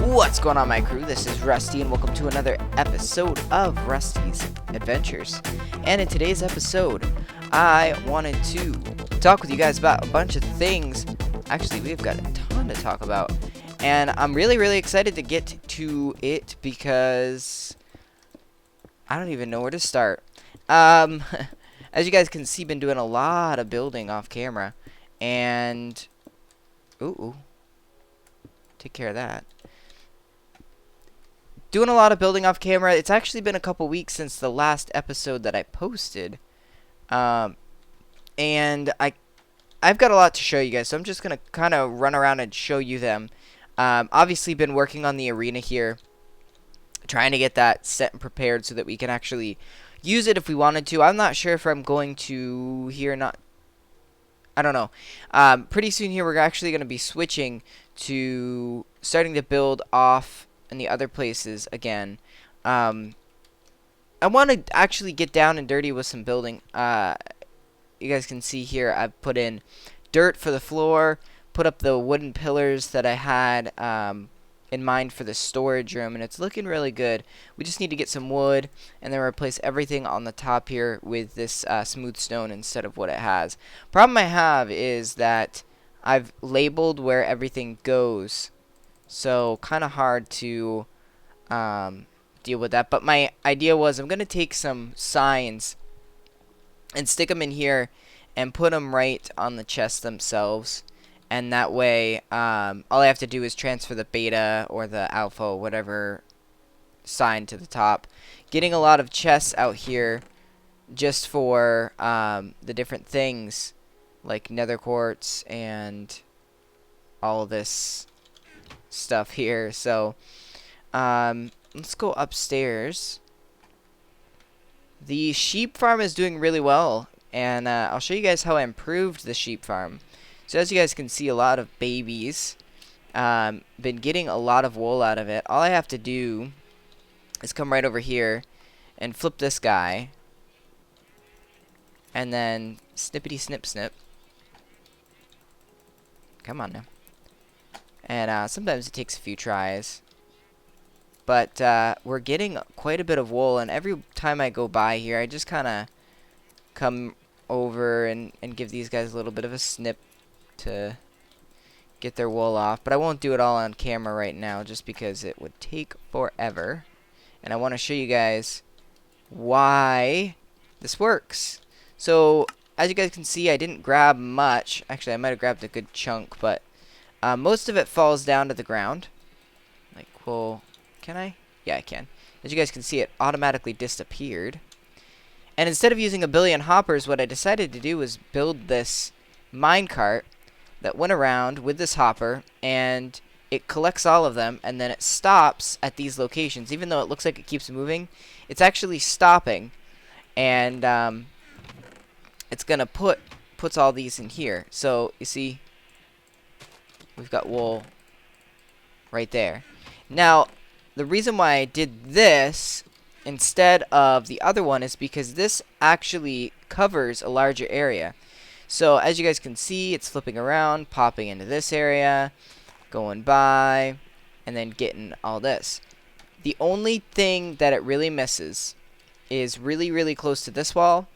What's going on, my crew? This is Rusty, and welcome to another episode of Rusty's Adventures. And in today's episode, I wanted to talk with you guys about a bunch of things. Actually, we've got a ton to talk about, and I'm really excited to get to it because I don't even know where to start. As you guys can see, been doing a lot of building off camera, and ooh, take care of that. Doing a lot of building off camera. It's actually been a couple weeks since the last episode that I posted. And I've got a lot to show you guys, so I'm just going to kind of run around and show you them. Obviously been working on the arena here, trying to get that set and prepared so that we can actually use it if we wanted to. I'm not sure if I'm going to here, I don't know. Pretty soon here we're actually going to be switching to starting to build off in the other places again. I want to actually get down and dirty with some building. You guys can see here I've put in dirt for the floor, put up the wooden pillars that I had in mind for the storage room, and it's looking really good. We just need to get some wood and then replace everything on the top here with this smooth stone instead of what it has. Problem I have is that I've labeled where everything goes, so kind of hard to deal with that. But my idea was I'm going to take some signs and stick them in here and put them right on the chests themselves. And that way, all I have to do is transfer the beta or the alpha or whatever sign to the top. Getting a lot of chests out here just for the different things like nether quartz and all of this stuff here. So let's go upstairs. The sheep farm is doing really well, and I'll show you guys how I improved the sheep farm. So as you guys can see, a lot of babies. Been getting a lot of wool out of it. All I have to do is come right over here and flip this guy, and then snippety snip snip. Come on now. And sometimes it takes a few tries. But we're getting quite a bit of wool, and every time I go by here, I just kind of come over and give these guys a little bit of a snip to get their wool off. But I won't do it all on camera right now just because it would take forever. And I want to show you guys why this works. So as you guys can see, I didn't grab much. Actually, I might have grabbed a good chunk, but most of it falls down to the ground. Like, well, can I? Yeah, I can. As you guys can see, it automatically disappeared. And instead of using a billion hoppers, what I decided to do was build this minecart that went around with this hopper, and it collects all of them, and then it stops at these locations. Even though it looks like it keeps moving, it's actually stopping, and it's gonna puts all these in here. So you see, we've got wool right there. Now, the reason why I did this instead of the other one is because this actually covers a larger area. So as you guys can see, it's flipping around, popping into this area, going by, and then getting all this. The only thing that it really misses is really close to this wall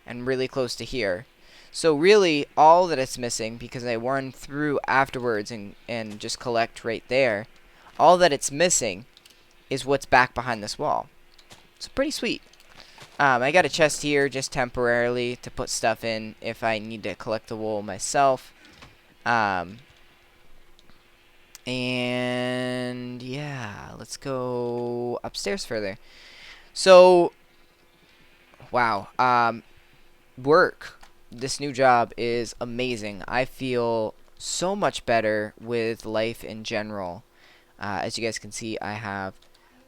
and really close to here. So really, all that it's missing, because I run through afterwards and just collect right there, all that it's missing is what's back behind this wall. It's pretty sweet. I got a chest here just temporarily to put stuff in if I need to collect the wool myself. And yeah, let's go upstairs further. So, wow. Work. This new job is amazing. I feel so much better with life in general. As you guys can see, I have...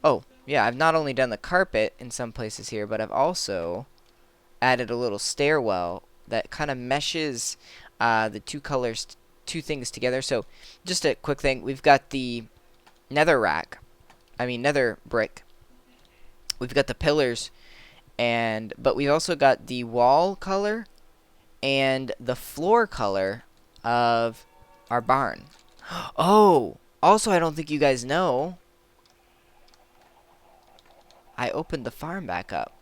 Oh, yeah, I've not only done the carpet in some places here, but I've also added a little stairwell that kind of meshes the two things together. So, just a quick thing. We've got the nether brick. We've got the pillars, but we've also got the wall color and the floor color of our barn. Oh, Also, I don't think you guys know, I opened the farm back up.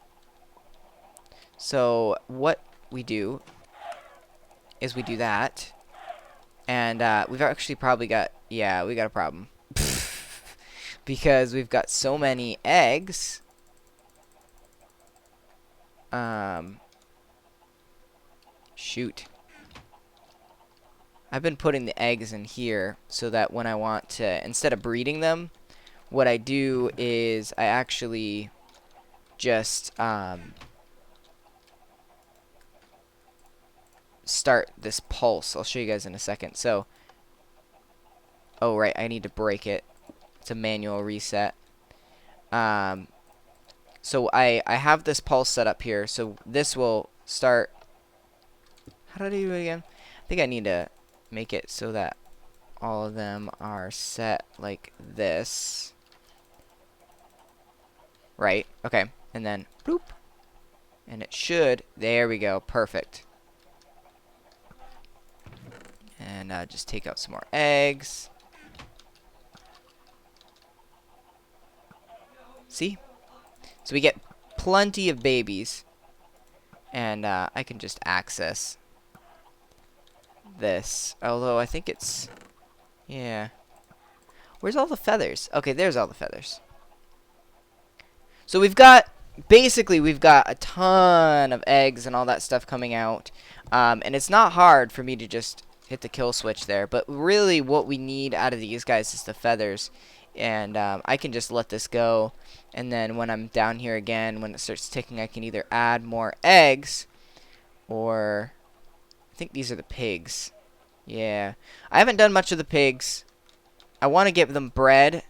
So what we do is we do that. And we've actually probably got, yeah, we got a problem. Because we've got so many eggs. Shoot. I've been putting the eggs in here so that when I want to, instead of breeding them, what I do is I actually just start this pulse. I'll show you guys in a second. So, oh right, I need to break it. It's a manual reset. So I have this pulse set up here. So this will start. How did I do it again? I think I need to make it so that all of them are set like this. Right. Okay. And then bloop. And it should. There we go. Perfect. And just take out some more eggs. See? So we get plenty of babies. And I can just access this. Although I think it's... Yeah. Where's all the feathers? Okay, there's all the feathers. So we've got... Basically, we've got a ton of eggs and all that stuff coming out. And it's not hard for me to just hit the kill switch there. But really what we need out of these guys is the feathers. And I can just let this go. And then when I'm down here again, when it starts ticking, I can either add more eggs. Or... I think these are the pigs. Yeah. I haven't done much of the pigs. I want to get them bred.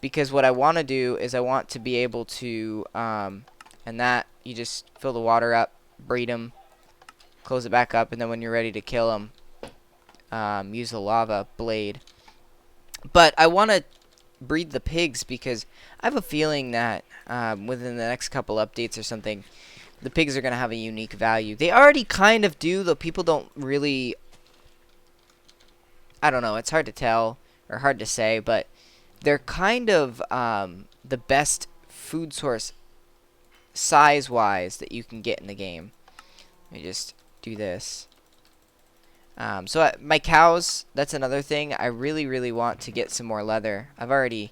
Because what I want to do is I want to be able to, and that, you just fill the water up, breed them, close it back up, and then when you're ready to kill them, use the lava blade. But I want to breed the pigs because I have a feeling that within the next couple updates or something, the pigs are going to have a unique value. They already kind of do, though people don't really, I don't know, it's hard to tell, or hard to say, but they're kind of the best food source size-wise that you can get in the game. Let me just do this. So my cows, that's another thing. I really, really want to get some more leather. I've already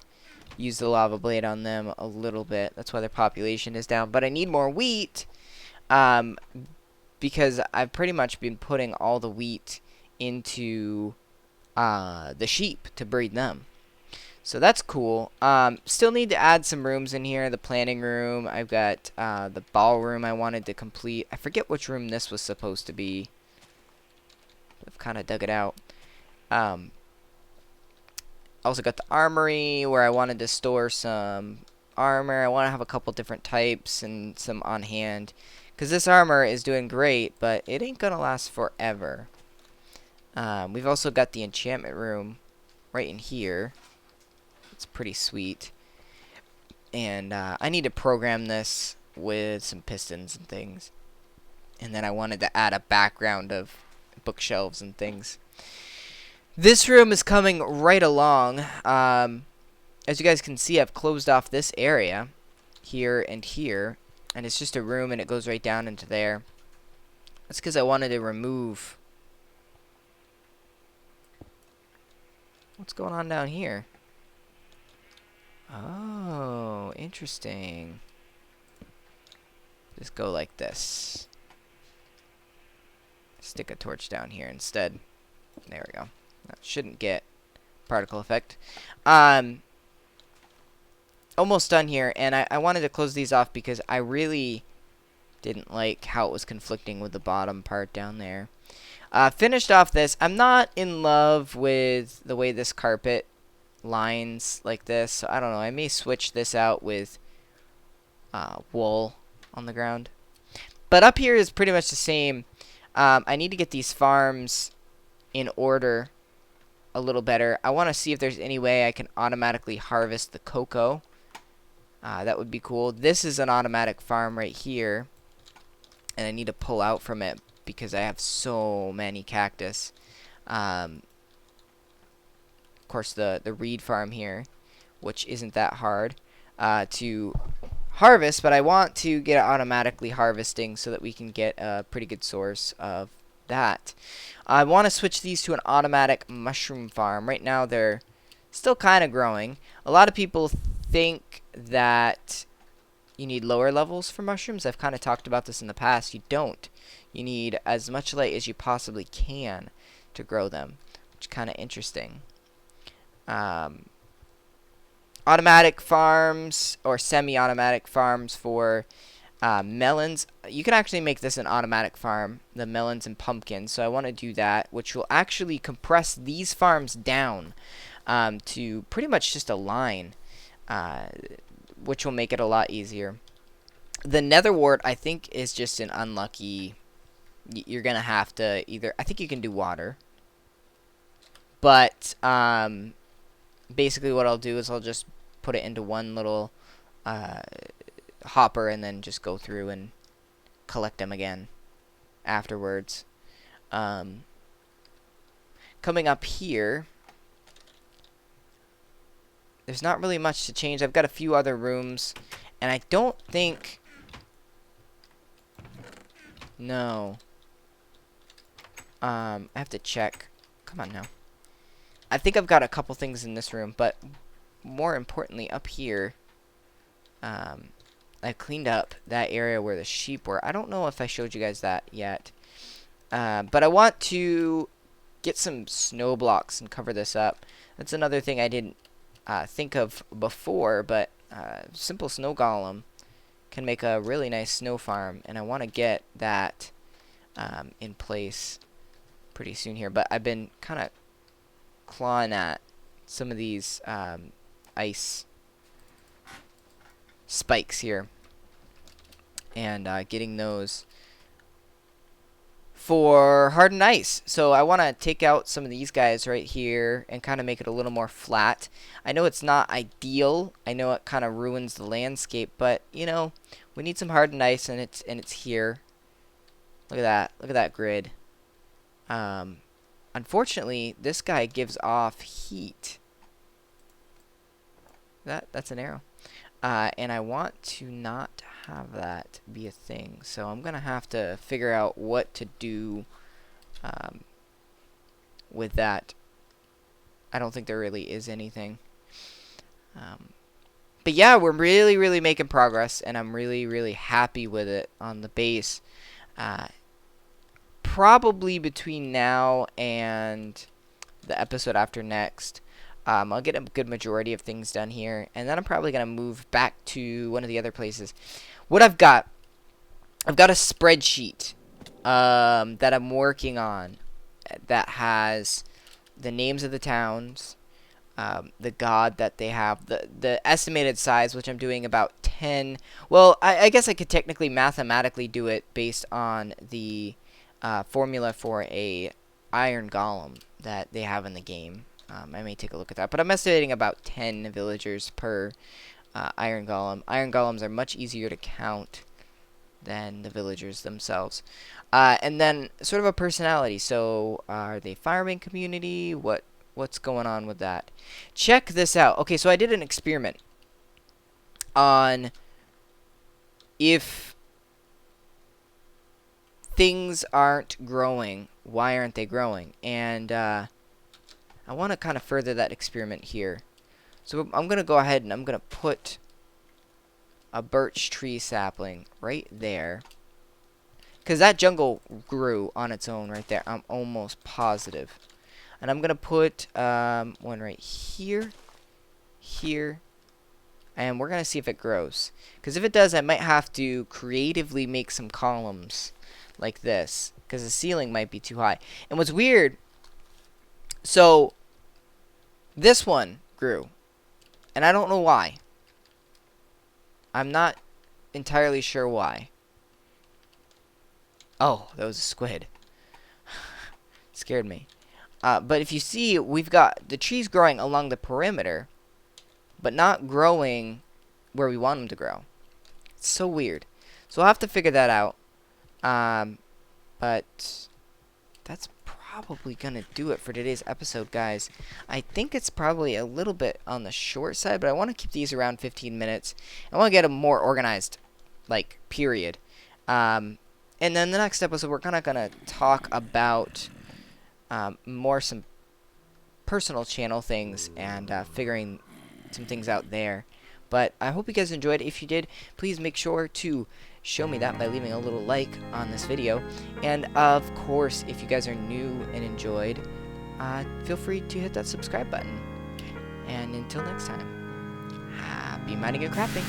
used the lava blade on them a little bit. That's why their population is down. But I need more wheat because I've pretty much been putting all the wheat into the sheep to breed them. So that's cool. Still need to add some rooms in here. The planning room. I've got the ballroom I wanted to complete. I forget which room this was supposed to be. I've kind of dug it out. Also got the armory where I wanted to store some armor. I want to have a couple different types and some on hand. Because this armor is doing great, but it ain't going to last forever. We've also got the enchantment room right in here. It's pretty sweet. And I need to program this with some pistons and things. And then I wanted to add a background of bookshelves and things. This room is coming right along. As you guys can see, I've closed off this area here and here. And it's just a room and it goes right down into there. That's because I wanted to remove... What's going on down here? Oh, interesting. Just go like this. Stick a torch down here instead. There we go. That shouldn't get particle effect. Almost done here, and I wanted to close these off because I really didn't like how it was conflicting with the bottom part down there. Finished off this. I'm not in love with the way this carpet lines like this, so I don't know. I may switch this out with wool on the ground. But up here is pretty much the same. I need to get these farms in order a little better. I want to see if there's any way I can automatically harvest the cocoa. That would be cool. This is an automatic farm right here, and I need to pull out from it because I have so many cactus. course, the reed farm here, which isn't that hard to harvest, but I want to get it automatically harvesting so that we can get a pretty good source of that. I want to switch these to an automatic mushroom farm. Right now they're still kind of growing. A lot of people think that you need lower levels for mushrooms. I've kind of talked about this in the past. You don't. You need as much light as you possibly can to grow them, which is kind of interesting. Automatic farms or semi-automatic farms for melons. You can actually make this an automatic farm, the melons and pumpkins. So I want to do that, which will actually compress these farms down to pretty much just a line, which will make it a lot easier. The nether wart, I think, is just an unlucky. You're gonna have to either. I think you can do water, but basically what I'll do is I'll just put it into one little hopper and then just go through and collect them again afterwards. Coming up here, there's not really much to change. I've got a few other rooms, and I don't think... No. I have to check. Come on now. I think I've got a couple things in this room, but more importantly, up here, I cleaned up that area where the sheep were. I don't know if I showed you guys that yet, but I want to get some snow blocks and cover this up. That's another thing I didn't think of before, but simple snow golem can make a really nice snow farm, and I want to get that in place pretty soon here. But I've been kind of clawing at some of these ice spikes here and getting those for hardened ice. So I want to take out some of these guys right here and kind of make it a little more flat. I know it's not ideal. I know it kind of ruins the landscape, but you know, we need some hardened ice, and it's here. Look at that. Look at that grid. Unfortunately, this guy gives off heat. That's an arrow. And I want to not have that be a thing. So I'm going to have to figure out what to do with that. I don't think there really is anything. But yeah, we're really making progress, and I'm really happy with it on the base. Probably between now and the episode after next, I'll get a good majority of things done here, and then I'm probably going to move back to one of the other places. What I've got a spreadsheet that I'm working on that has the names of the towns, the god that they have, the estimated size, which I'm doing about 10. Well, I guess I could technically mathematically do it based on the formula for a iron golem that they have in the game. I may take a look at that, but I'm estimating about 10 villagers per iron golem. Iron golems are much easier to count than the villagers themselves. And then sort of a personality. So are they farming community? What's going on with that? Check this out. Okay, so I did an experiment on if things aren't growing, why aren't they growing? And I want to kind of further that experiment here. So I'm going to go ahead and I'm going to put a birch tree sapling right there, because that jungle grew on its own right there. I'm almost positive. And I'm going to put one right here, here, and we're going to see if it grows. Because if it does, I might have to creatively make some columns like this, because the ceiling might be too high. And what's weird, so this one grew, and I don't know why. I'm not entirely sure why. Oh, that was a squid. Scared me. But if you see, we've got the trees growing along the perimeter, but not growing where we want them to grow. It's so weird. So I'll have to figure that out. But that's probably gonna do it for today's episode, guys. I think it's probably a little bit on the short side, but I want to keep these around 15 minutes. I want to get them more organized, like, period. And then the next episode, we're kind of gonna talk about more some personal channel things and figuring some things out there. But I hope you guys enjoyed. If you did, please make sure to show me that by leaving a little like on this video. And of course, if you guys are new and enjoyed, feel free to hit that subscribe button. And until next time, happy mining and crafting.